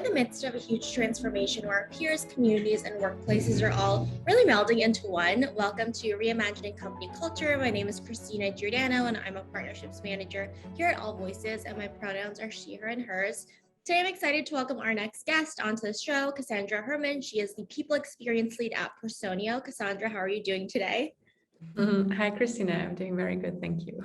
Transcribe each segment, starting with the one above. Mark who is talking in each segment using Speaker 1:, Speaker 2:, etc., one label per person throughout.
Speaker 1: in the midst of a huge transformation where our peers, communities, and workplaces are all really melding into one. Welcome to Reimagining Company Culture. My name is Christina Giordano, and I'm a partnerships manager here at AllVoices, and my pronouns are she, her, and hers. Today, I'm excited to welcome our next guest onto the show, Cassandra Hoermann. She is the People Experience Lead at Personio. Cassandra, how are you doing today?
Speaker 2: Hi, Christina. I'm doing very good. Thank you.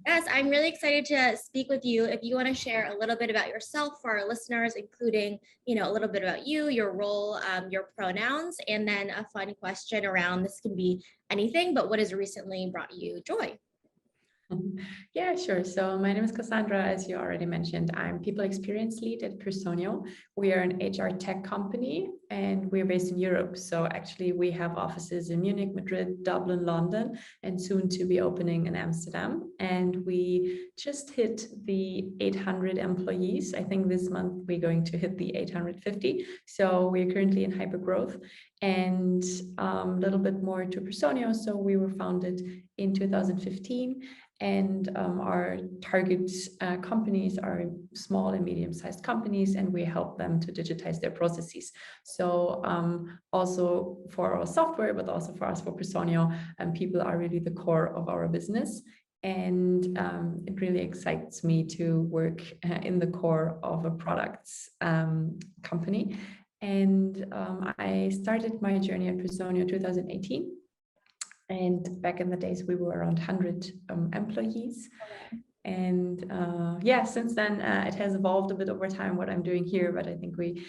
Speaker 1: Yes, I'm really excited to speak with you. If you want to share a little bit about yourself for our listeners, including, a little bit about you, your role, your pronouns, and then a fun question around this can be anything, but what has recently brought you joy?
Speaker 2: Yeah, sure. So my name is Cassandra. As you already mentioned, I'm People Experience Lead at Personio. We are an HR tech company and we're based in Europe. So actually we have offices in Munich, Madrid, Dublin, London, and soon to be opening in Amsterdam. And we just hit the 800 employees. I think this month we're going to hit the 850. So we're currently in hyper growth. And a little bit more to Personio. So we were founded in 2015. And our target companies are small and medium-sized companies, and we help them to digitize their processes. So also for our software, but also for us, for Personio, people are really the core of our business. And it really excites me to work in the core of a products company. And I started my journey at Personio 2018. And back in the days, we were around 100 employees. And since then, it has evolved a bit over time what I'm doing here, but I think we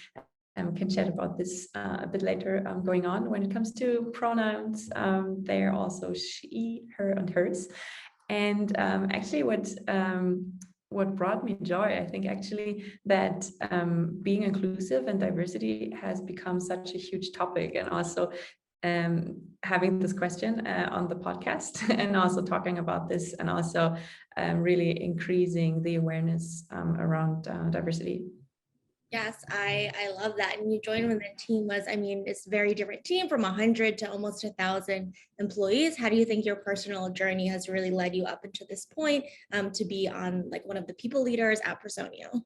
Speaker 2: can chat about this a bit later going on. When it comes to pronouns, they are also she, her, and hers. And actually what brought me joy, I think actually that being inclusive and diversity has become such a huge topic, and also having this question on the podcast and also talking about this, and also really increasing the awareness around diversity.
Speaker 1: Yes, I love that. And you joined when the team was, it's a very different team from 100 to almost 1,000 employees. How do you think your personal journey has really led you up into this point to be on like one of the people leaders at Personio?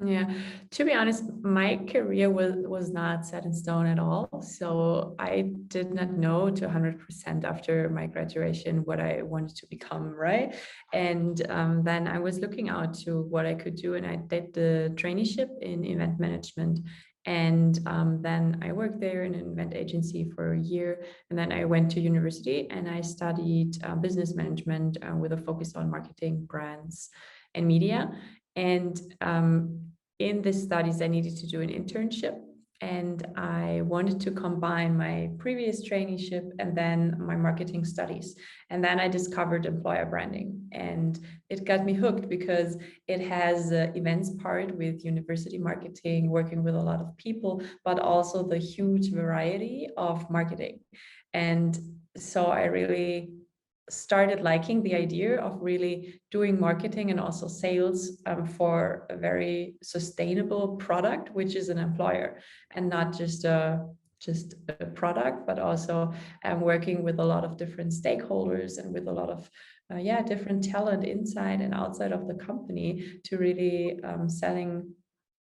Speaker 2: Yeah, to be honest, my career was not set in stone at all. So I did not know to 100% after my graduation what I wanted to become, right? And then I was looking out to what I could do, and I did the traineeship in event management. And then I worked there in an event agency for a year. And then I went to university and I studied business management with a focus on marketing, brands, and media. And in the studies, I needed to do an internship, and I wanted to combine my previous traineeship and then my marketing studies. And then I discovered employer branding, and it got me hooked because it has the events part with university marketing, working with a lot of people, but also the huge variety of marketing. And so I really started liking the idea of really doing marketing and also sales for a very sustainable product, which is an employer, and not just a product, but also working with a lot of different stakeholders and with a lot of different talent inside and outside of the company to really selling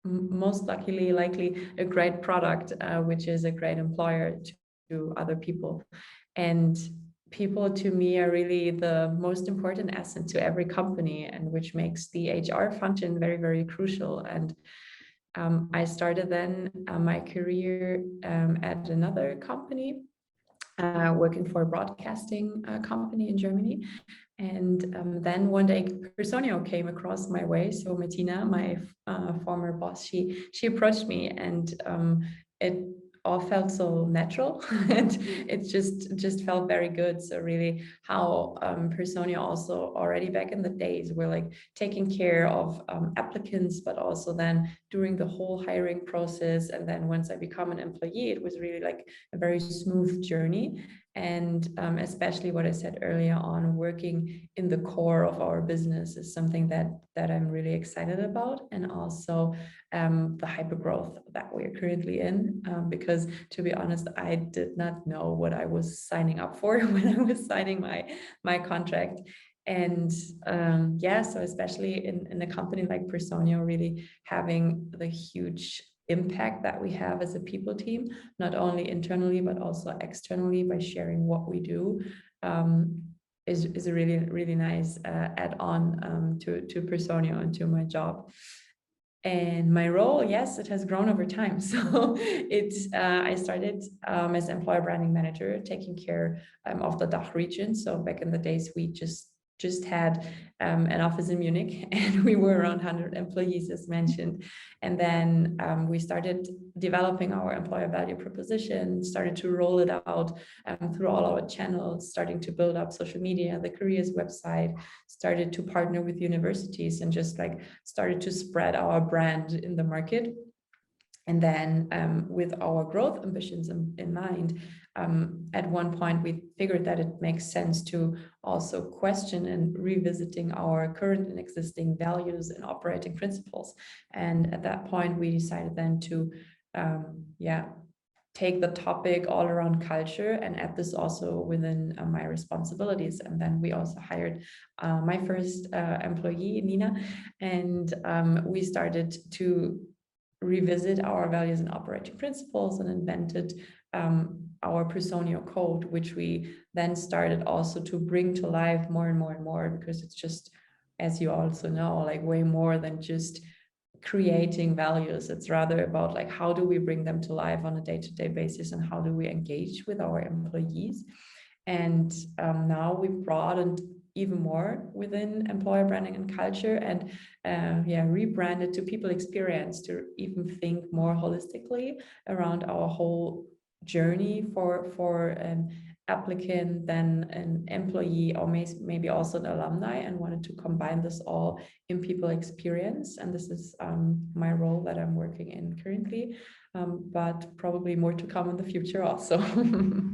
Speaker 2: most likely a great product, which is a great employer to other people. And people to me are really the most important asset to every company, and which makes the HR function very, very crucial. And I started then my career at another company, working for a broadcasting company in Germany. And then one day Personio came across my way. So Martina, my former boss, she approached me, and it all felt so natural and it just felt very good. So really how Personio also already back in the days were like taking care of applicants, but also then during the whole hiring process. And then once I become an employee, it was really like a very smooth journey. And especially what I said earlier on, working in the core of our business is something that I'm really excited about. And also the hypergrowth that we're currently in, because to be honest, I did not know what I was signing up for when I was signing my contract. And so especially in a company like Personio, really having the huge impact that we have as a people team, not only internally, but also externally by sharing what we do, is a really, really nice add-on to Personio and to my job. And my role, yes, it has grown over time. So I started as employer branding manager, taking care of the DACH region. So back in the days, we just had an office in Munich, and we were around 100 employees, as mentioned. And then we started developing our employer value proposition, started to roll it out through all our channels, starting to build up social media, the careers website, started to partner with universities, and just like started to spread our brand in the market. And then with our growth ambitions in mind, at one point we figured that it makes sense to also question and revisiting our current and existing values and operating principles. And at that point, we decided then to take the topic all around culture and add this also within my responsibilities. And then we also hired my first employee, Nina, and we started to revisit our values and operating principles and invented our Personio code, which we then started also to bring to life more and more and more, because it's just, as you also know, like way more than just creating values. It's rather about like, how do we bring them to life on a day-to-day basis, and how do we engage with our employees. And now we've broadened even more within employer branding and culture, and rebranded to people experience, to even think more holistically around our whole journey for an applicant, then an employee, or maybe also an alumni, and wanted to combine this all in people experience. And this is my role that I'm working in currently, but probably more to come in the future also.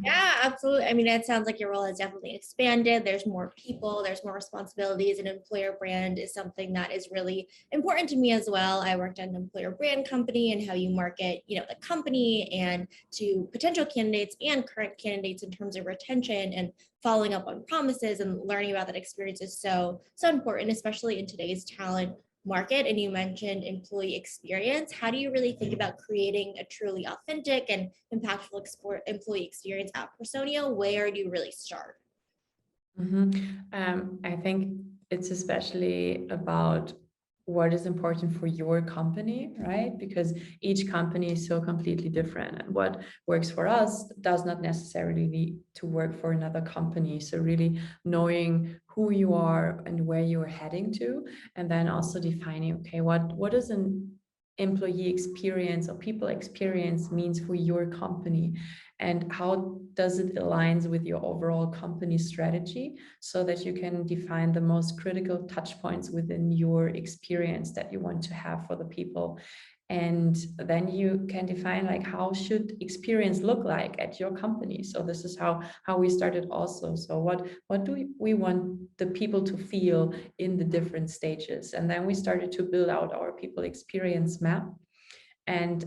Speaker 1: Yeah, absolutely. I mean, it sounds like your role has definitely expanded. There's more people, there's more responsibilities, and employer brand is something that is really important to me as well. I worked at an employer brand company, and how you market, the company and to potential candidates and current candidates in terms of retention and following up on promises and learning about that experience is so important, especially in today's talent market. And you mentioned employee experience. How do you really think about creating a truly authentic and impactful employee experience at Personio? Where do you really start?
Speaker 2: I think it's especially about what is important for your company, right? Because each company is so completely different, and what works for us does not necessarily need to work for another company. So really knowing who you are and where you're heading to, and then also defining, okay, what does an employee experience or people experience means for your company, and how does it aligns with your overall company strategy, so that you can define the most critical touch points within your experience that you want to have for the people. And then you can define like, how should experience look like at your company. So this is how we started also. So what do we want the people to feel in the different stages? And then we started to build out our people experience map, and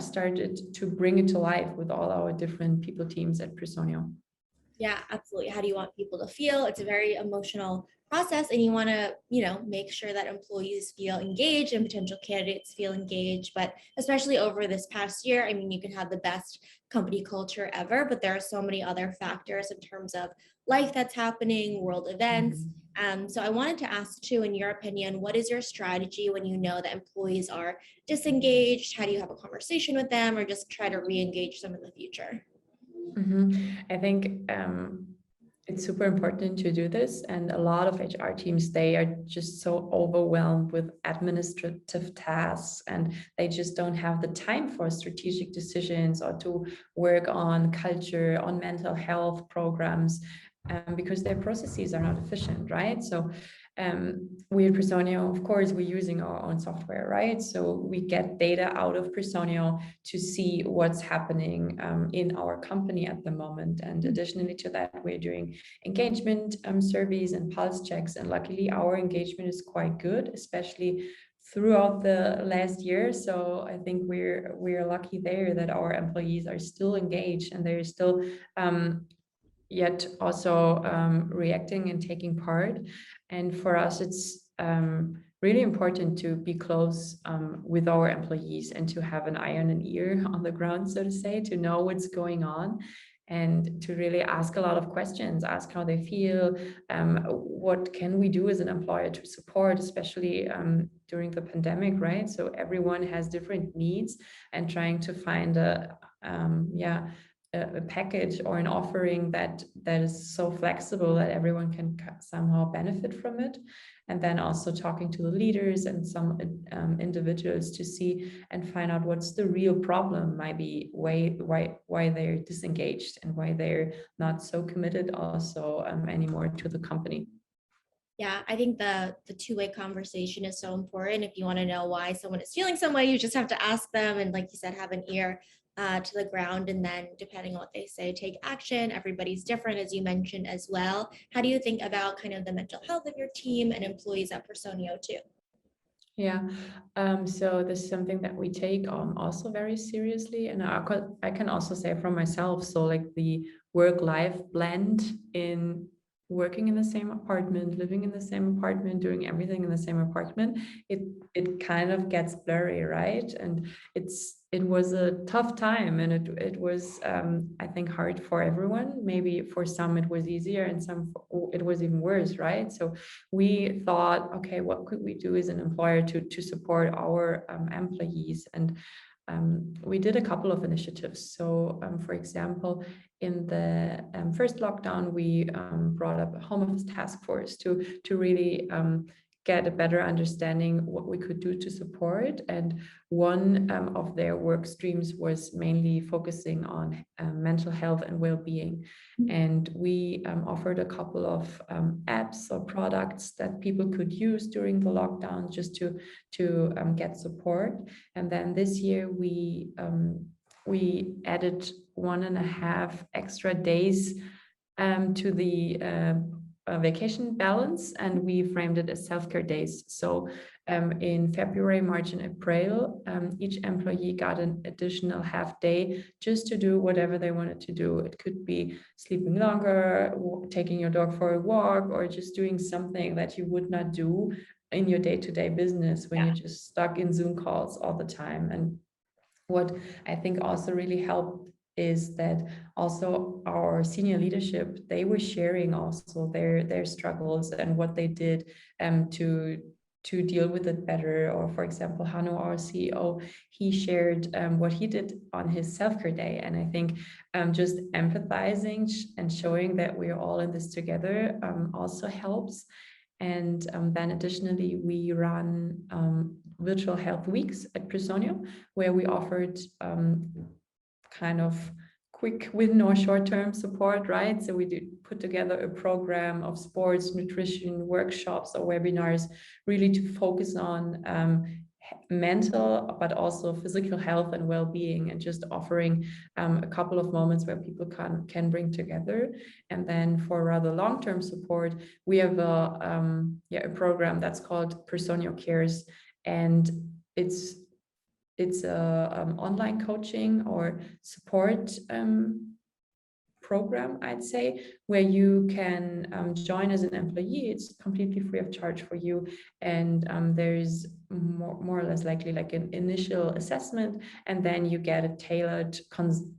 Speaker 2: started to bring it to life with all our different people teams at Personio.
Speaker 1: Yeah, absolutely. How do you want people to feel? It's a very emotional process, and you want to, make sure that employees feel engaged and potential candidates feel engaged. But especially over this past year, I mean, you can have the best company culture ever, but there are so many other factors in terms of life that's happening, world events. So I wanted to ask too, in your opinion, what is your strategy when you know that employees are disengaged? How do you have a conversation with them, or just try to re-engage them in the future?
Speaker 2: I think it's super important to do this, and a lot of HR teams, they are just so overwhelmed with administrative tasks, and they just don't have the time for strategic decisions or to work on culture, on mental health programs, because their processes are not efficient, right? So we at Personio, of course, we're using our own software, right? So we get data out of Personio to see what's happening in our company at the moment. And additionally to that, we're doing engagement surveys and pulse checks. And luckily, our engagement is quite good, especially throughout the last year. So I think we're lucky there that our employees are still engaged, and they're still yet also reacting and taking part. And for us, it's really important to be close with our employees and to have an eye and an ear on the ground, so to say, to know what's going on and to really ask a lot of questions, ask how they feel, what can we do as an employer to support, especially during the pandemic, right? So everyone has different needs, and trying to find a package or an offering that is so flexible that everyone can somehow benefit from it. And then also talking to the leaders and some individuals to see and find out what's the real problem, maybe why they're disengaged and why they're not so committed also anymore to the company.
Speaker 1: Yeah, I think the two-way conversation is so important. If you want to know why someone is feeling some way, you just have to ask them, and like you said, have an ear to the ground, and then depending on what they say, take action. Everybody's different, as you mentioned as well. How do you think about kind of the mental health of your team and employees at Personio too?
Speaker 2: Yeah, so this is something that we take also very seriously, and I can also say from myself, so like the work-life blend in working in the same apartment, living in the same apartment, doing everything in the same apartment, it kind of gets blurry, right? And it was a tough time, and it was I think hard for everyone. Maybe for some it was easier, and some it was even worse, right? So we thought, okay, what could we do as an employer to support our employees? And we did a couple of initiatives. So, for example, in the first lockdown, we brought up a home office task force to really get a better understanding what we could do to support. And one of their work streams was mainly focusing on mental health and well-being. And we offered a couple of apps or products that people could use during the lockdown just to get support. And then this year we added 1.5 extra days to the vacation balance, and we framed it as self-care days. So in February, March, and April, each employee got an additional half day just to do whatever they wanted to do. It could be sleeping longer, taking your dog for a walk, or just doing something that you would not do in your day-to-day business when you're just stuck in Zoom calls all the time. And what I think also really helped is that also our senior leadership, they were sharing also their struggles and what they did to deal with it better. Or for example, Hanno, our CEO, he shared what he did on his self-care day. And I think just empathizing and showing that we're all in this together also helps. And then additionally, we run virtual health weeks at Personio, where we offered kind of quick win or short-term support, right? So we did put together a program of sports, nutrition, workshops, or webinars, really to focus on mental, but also physical health and well-being, and just offering a couple of moments where people can bring together. And then for rather long-term support, we have a program that's called Personio Cares, and it's a online coaching or support program, I'd say, where you can join as an employee. It's completely free of charge for you, and there's more or less likely like an initial assessment, and then you get a tailored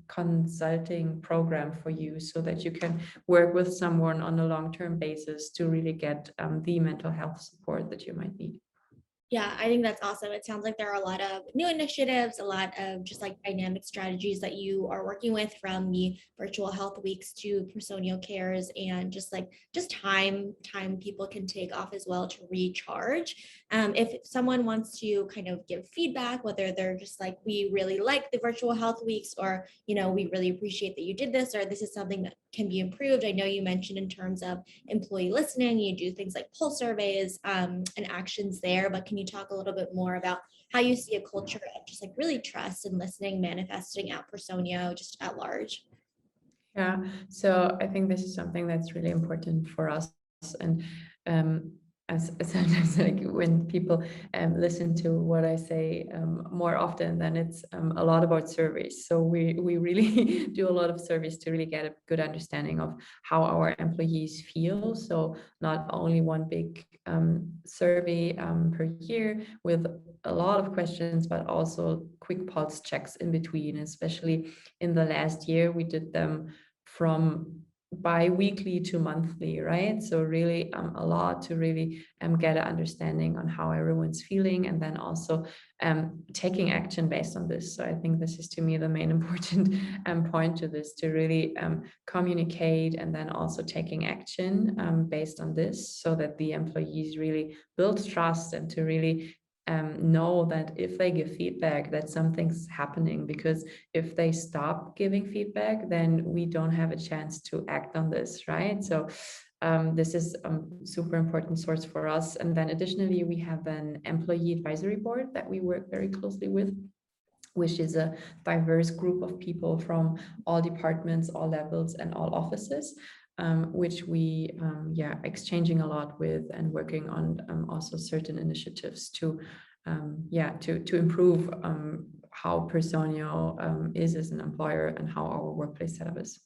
Speaker 2: consulting program for you, so that you can work with someone on a long-term basis to really get the mental health support that you might need.
Speaker 1: Yeah, I think that's awesome. It sounds like there are a lot of new initiatives, a lot of just like dynamic strategies that you are working with, from the virtual health weeks to Personio Cares, and just time people can take off as well to recharge. If someone wants to kind of give feedback, whether they're just like, we really like the virtual health weeks, or, you know, we really appreciate that you did this, or this is something that can be improved. I know you mentioned in terms of employee listening, you do things like pulse surveys and actions there, but can you talk a little bit more about how you see a culture of just like really trust and listening manifesting at Personio just at large?
Speaker 2: Yeah, so I think this is something that's really important for us. And sometimes like when people listen to what I say more often, then it's a lot about surveys. So we really do a lot of surveys to really get a good understanding of how our employees feel. So not only one big survey per year with a lot of questions, but also quick pulse checks in between. Especially in the last year, we did them from bi-weekly to monthly, right? So really a lot to really get an understanding on how everyone's feeling, and then also taking action based on this. So I think this is, to me, the main important point to this, to really communicate and then also taking action based on this, so that the employees really build trust, and to really know that if they give feedback, that something's happening. Because if they stop giving feedback, then we don't have a chance to act on this, right? So this is a super important source for us. And then additionally, we have an employee advisory board that we work very closely with, which is a diverse group of people from all departments, all levels, and all offices, which we exchanging a lot with, and working on also certain initiatives to improve how Personio is as an employer, and how our workplace setup is.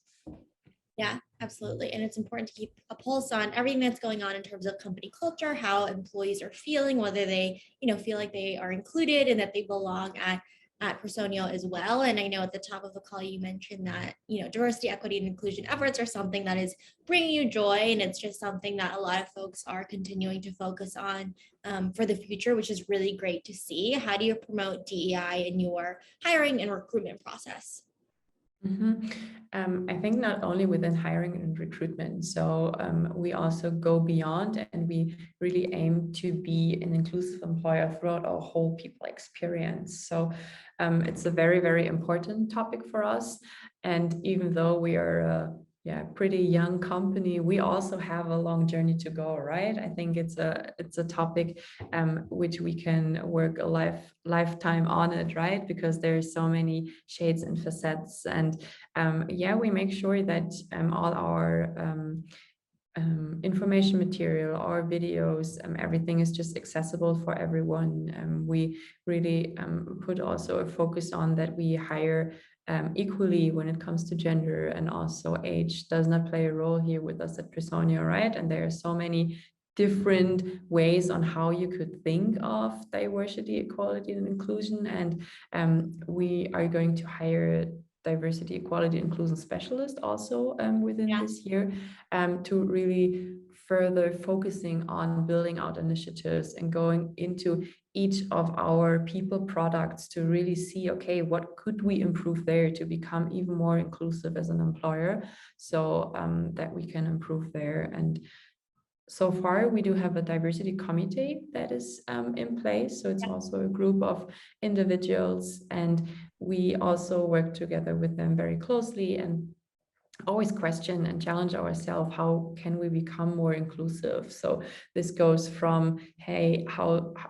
Speaker 1: Yeah, absolutely. And it's important to keep a pulse on everything that's going on in terms of company culture, how employees are feeling, whether they, feel like they are included and that they belong at Personio as well. And I know at the top of the call, you mentioned that, diversity, equity, and inclusion efforts are something that is bringing you joy. And it's just something that a lot of folks are continuing to focus on for the future, which is really great to see. How do you promote DEI in your hiring and recruitment process?
Speaker 2: I think not only within hiring and recruitment. So we also go beyond, and we really aim to be an inclusive employer throughout our whole people experience. So it's a very, very important topic for us. And even though we are pretty young company, we also have a long journey to go, right? I think it's a topic which we can work a lifetime on it, right? Because there's so many shades and facets. And we make sure that all our information material, our videos, everything is just accessible for everyone. We really put also a focus on that we hire equally when it comes to gender, and also age does not play a role here with us at Personio, right? And there are so many different ways on how you could think of diversity, equality, and inclusion. And we are going to hire diversity, equality, inclusion specialist also within this year, to really further focusing on building out initiatives and going into each of our people products to really see, okay, what could we improve there to become even more inclusive as an employer, so that we can improve there. And so far, we do have a diversity committee that is in place. So it's also a group of individuals, and we also work together with them very closely, and always question and challenge ourselves, how can we become more inclusive? So this goes from, hey,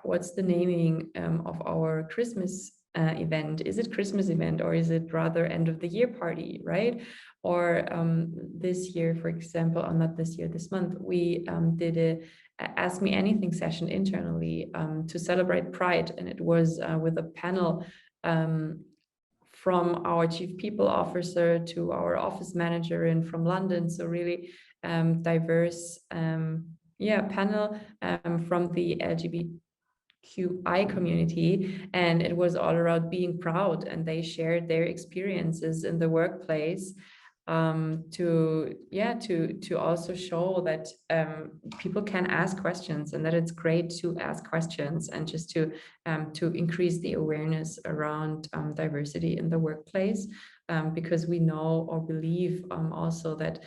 Speaker 2: what's the naming of our Christmas event? Is it Christmas event, or is it rather end of the year party, right? Or this year, for example, or not this year, this month, we did a Ask Me Anything session internally to celebrate Pride, and it was with a panel from our chief people officer to our office manager in from London. So really diverse panel from the LGBTQI community, and it was all around being proud, and they shared their experiences in the workplace to also show that people can ask questions, and that it's great to ask questions, and just to increase the awareness around diversity in the workplace, because we know or believe also that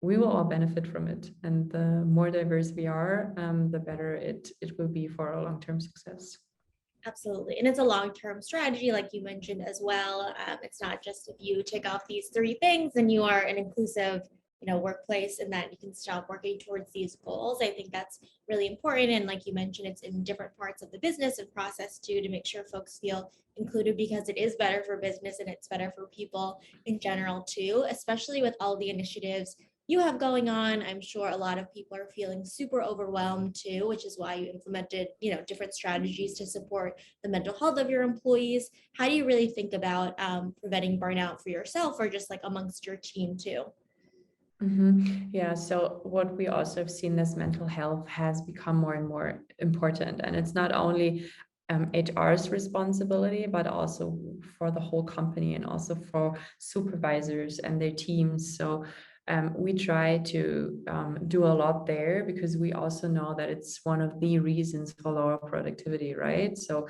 Speaker 2: we will all benefit from it, and the more diverse we are, the better it will be for our long-term success.
Speaker 1: Absolutely. And it's a long-term strategy, like you mentioned as well. It's not just if you tick off these 3 things and you are an inclusive, workplace, and that you can stop working towards these goals. I think that's really important. And like you mentioned, it's in different parts of the business and process too, to make sure folks feel included, because it is better for business and it's better for people in general too, especially with all the initiatives you have going on. I'm sure a lot of people are feeling super overwhelmed too, which is why you implemented, different strategies to support the mental health of your employees. How do you really think about preventing burnout for yourself or just like amongst your team too?
Speaker 2: Yeah, so what we also have seen is mental health has become more and more important. And it's not only HR's responsibility, but also for the whole company and also for supervisors and their teams. So we try to do a lot there because we also know that it's one of the reasons for lower productivity, right? So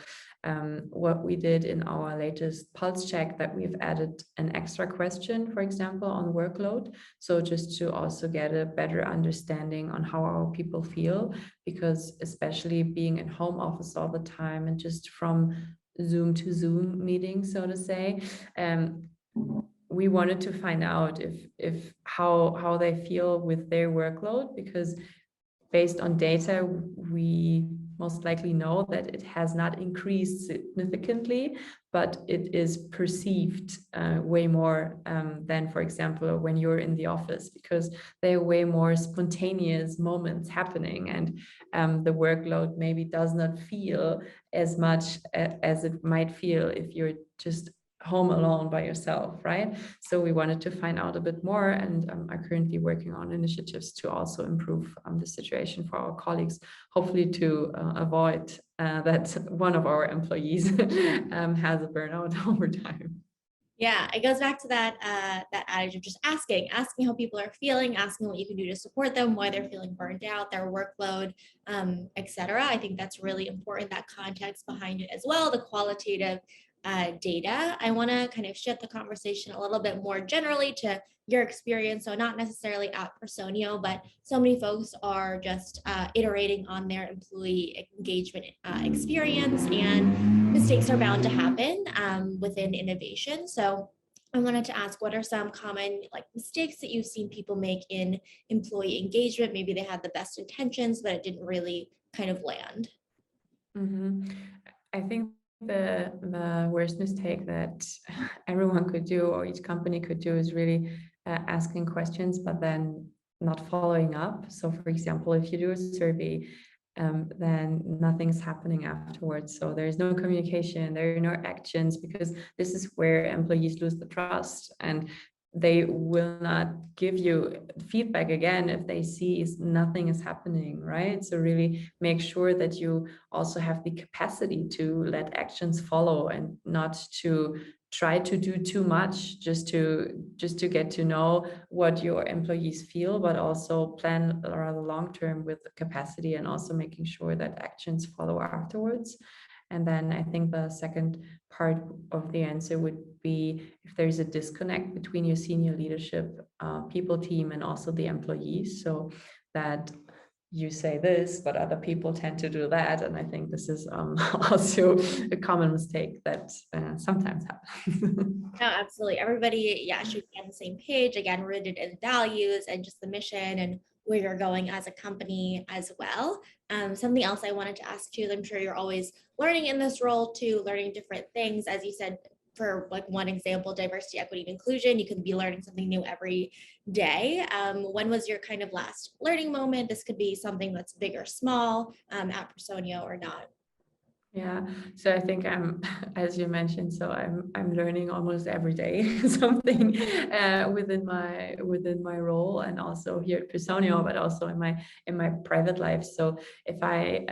Speaker 2: what we did in our latest pulse check, that we've added an extra question, for example, on workload. So just to also get a better understanding on how our people feel, because especially being in home office all the time and just from Zoom to Zoom meetings, so to say, we wanted to find out if how they feel with their workload, because based on data, we most likely know that it has not increased significantly, but it is perceived way more than, for example, when you're in the office, because there are way more spontaneous moments happening, and the workload maybe does not feel as much as it might feel if you're just home alone by yourself, right? So we wanted to find out a bit more, and are currently working on initiatives to also improve the situation for our colleagues, hopefully to avoid that one of our employees has a burnout over time.
Speaker 1: Yeah, it goes back to that adage of just asking how people are feeling, asking what you can do to support them, why they're feeling burned out, their workload, etc. I think that's really important, that context behind it as well, the qualitative data. I want to kind of shift the conversation a little bit more generally to your experience. So not necessarily at Personio, but so many folks are just iterating on their employee engagement experience, and mistakes are bound to happen within innovation. So I wanted to ask, what are some common like mistakes that you've seen people make in employee engagement? Maybe they had the best intentions, but it didn't really kind of land.
Speaker 2: Mm-hmm. I think the worst mistake that everyone could do, or each company could do, is really asking questions but then not following up. So for example, if you do a survey, then nothing's happening afterwards. So there is no communication, there are no actions, because this is where employees lose the trust, and they will not give you feedback again if they see nothing is happening, right? So really make sure that you also have the capacity to let actions follow, and not to try to do too much just to get to know what your employees feel, but also plan rather long term with capacity, and also making sure that actions follow afterwards. And then I think the second part of the answer would be if there's a disconnect between your senior leadership, people team, and also the employees. So that you say this, but other people tend to do that. And I think this is also a common mistake that sometimes happens.
Speaker 1: No, absolutely. Everybody, yeah, should be on the same page, again, rooted in values and just the mission and where you're going as a company as well. Something else I wanted to ask too, I'm sure you're always learning in this role too, learning different things. As you said, for like one example, diversity, equity, and inclusion, you can be learning something new every day. When was your kind of last learning moment? This could be something that's big or small, at Personio or not.
Speaker 2: Yeah, so I think I'm, as you mentioned, so I'm learning almost every day something within my role, and also here at Personio, but also in my private life. So if I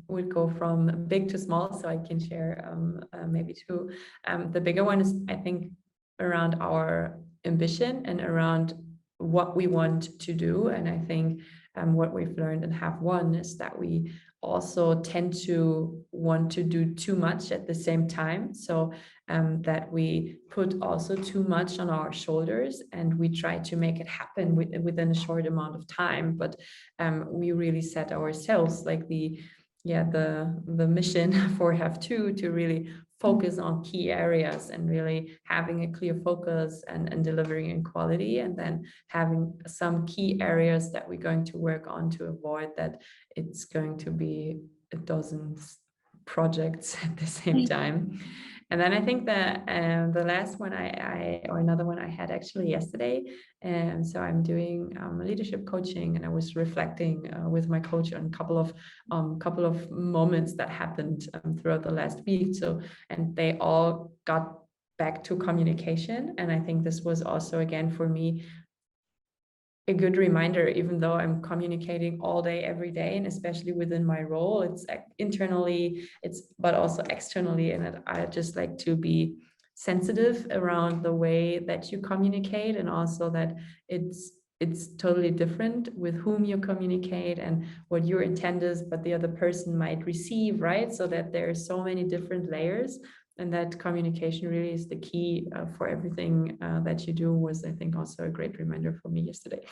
Speaker 2: would go from big to small, so I can share maybe two. The bigger one is, I think, around our ambition and around what we want to do, and I think what we've learned and have won is that we also tend to want to do too much at the same time. So that we put also too much on our shoulders, and we try to make it happen within a short amount of time. But we really set ourselves like the mission for have to really focus on key areas, and really having a clear focus and delivering in quality, and then having some key areas that we're going to work on to avoid that it's going to be a dozen projects at the same time. And then I think that the last one or another one I had actually yesterday. And so I'm doing leadership coaching, and I was reflecting with my coach on a couple of moments that happened throughout the last week. So, and they all got back to communication. And I think this was also, again, for me, a good reminder, even though I'm communicating all day, every day, and especially within my role, it's internally, but also externally. And I just like to be sensitive around the way that you communicate, and also that it's totally different with whom you communicate and what your intent is, but the other person might receive, right? So that there are so many different layers, and that communication really is the key for everything that you do, was, I think, also a great reminder for me yesterday.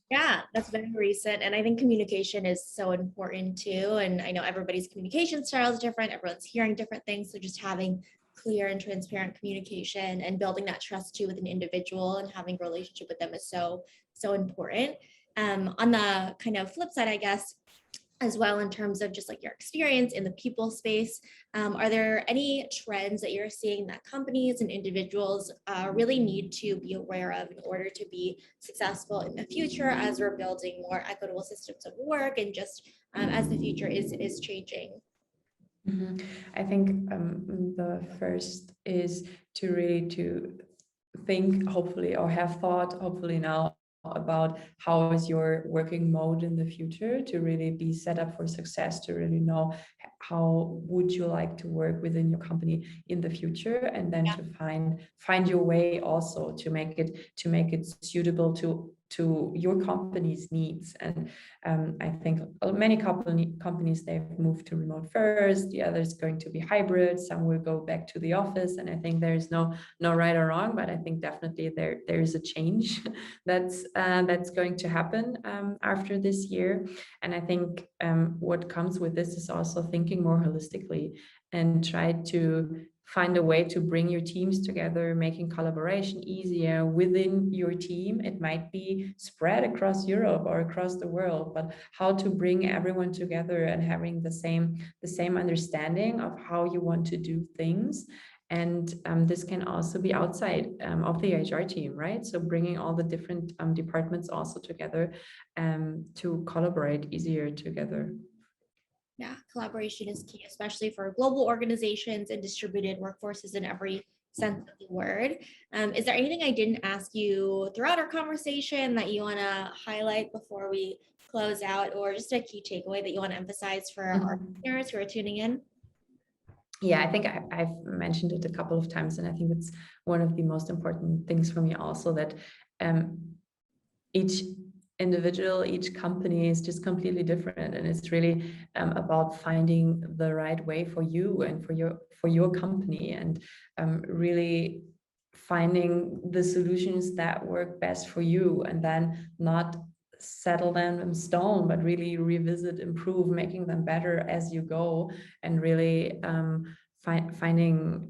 Speaker 1: Yeah, that's very recent. And I think communication is so important too. And I know everybody's communication style is different. Everyone's hearing different things. So just having clear and transparent communication and building that trust too with an individual and having a relationship with them is so, so important. On the kind of flip side, I guess, as well, in terms of just like your experience in the people space, are there any trends that you're seeing that companies and individuals really need to be aware of in order to be successful in the future as we're building more equitable systems of work and just as the future is changing?
Speaker 2: Mm-hmm. I think the first is to really to think, hopefully, or have thought, hopefully now, about how is your working mode in the future, to really be set up for success, to really know how would you like to work within your company in the future, and then to find your way also to make it suitable to your company's needs. And I think many companies, they've moved to remote first, the others going to be hybrid, some will go back to the office, and I think there's no right or wrong, but I think definitely there is a change that's going to happen after this year. And I think what comes with this is also thinking more holistically, and try to find a way to bring your teams together, making collaboration easier within your team. It might be spread across Europe or across the world, but how to bring everyone together and having the same understanding of how you want to do things. And this can also be outside of the HR team, right? So bringing all the different departments also together to collaborate easier together.
Speaker 1: Yeah, collaboration is key, especially for global organizations and distributed workforces in every sense of the word. Is there anything I didn't ask you throughout our conversation that you want to highlight before we close out, or just a key takeaway that you want to emphasize for our listeners who are tuning in?
Speaker 2: Yeah, I think I've mentioned it a couple of times, and I think it's one of the most important things for me also, that each individual, each company is just completely different, and it's really about finding the right way for you and for your company, and really finding the solutions that work best for you, and then not settle them in stone, but really revisit, improve, making them better as you go, and really finding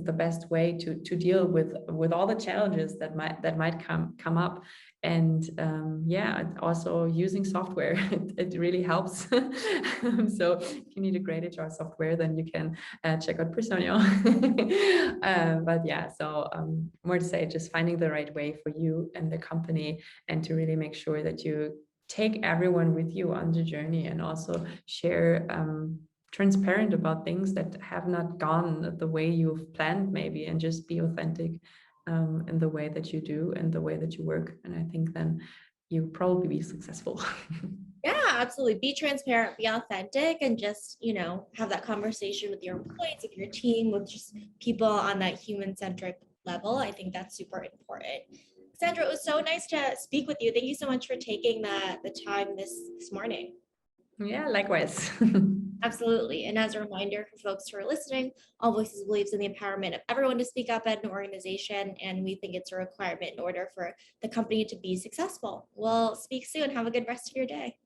Speaker 2: the best way to deal with all the challenges that might come up. And yeah, also using software, it really helps. So if you need a great HR software, then you can check out Personio. But yeah, so more to say, just finding the right way for you and the company, and to really make sure that you take everyone with you on the journey, and also share transparent about things that have not gone the way you've planned maybe, and just be authentic in the way that you do and the way that you work. And I think then you'll probably be successful.
Speaker 1: Yeah, absolutely. Be transparent, be authentic, and just, have that conversation with your employees, with your team, with just people on that human-centric level. I think that's super important. Cassandra, it was so nice to speak with you. Thank you so much for taking the time this morning.
Speaker 2: Yeah, likewise.
Speaker 1: Absolutely. And as a reminder for folks who are listening, AllVoices believes in the empowerment of everyone to speak up at an organization, and we think it's a requirement in order for the company to be successful. We'll speak soon. Have a good rest of your day.